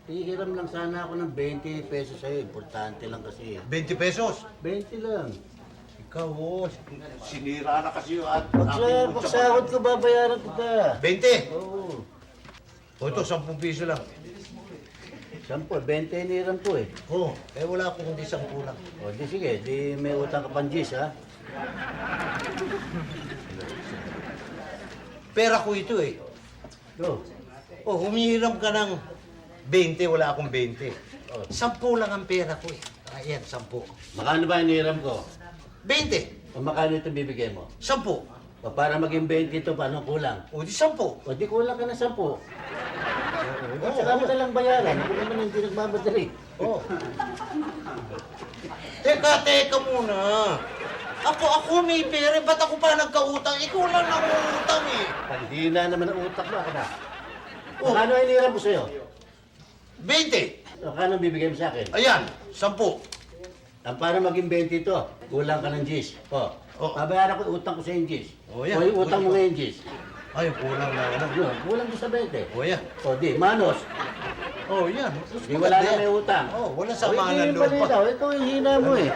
Hihiram lang sana ako ng 20 pesos sa'yo. Importante lang kasi. 20 pesos. 20 lang. Ikaw, sinira na kasi yung at Pag sahod ko, babayaran kita. 20. Oo. O ito, 10 piso lang. 10, 20 hiniram ko eh. Oo, wala akong kundi 10 lang. O di sige, di may utang ka pang G's ha. Pera ko ito eh. Go. O, humihiram ka ng 20, wala akong 20. Oh. 10 lang ang pera ko eh. Ayan, 10. Makano ba hiniram ko? 20. O makano ito bibigay mo? 10. O para maging 20 ito, paano kulang? O, di 10. O di kulang ka na 10. At saka mo na lang bayaran. Ako naman hindi nagmamadali. Oh. Teka muna. Ako may pera. Ba't ako pa nagkautang? Ikaw lang nangungutang eh. Paghina naman ang utak mo, ako na. Oh. Makano hiniram ko sa'yo? 20. O kano bibigay mo sa akin? Ayan, 10. Ang para maging 20 ito, kulang ka ng G's. O, Oh. babayaran ko yung utang ko sa yung G's. Oh, yan. O yung utang mo ngayon G's. Ay, kulang na ano. Yun, kulang ko sa 20. O yan. O di, manos. Oh, yan. Di wala na may utang. Oh, wala sa O, mga hindi lupa. palitaw. Ito yung hina mo eh.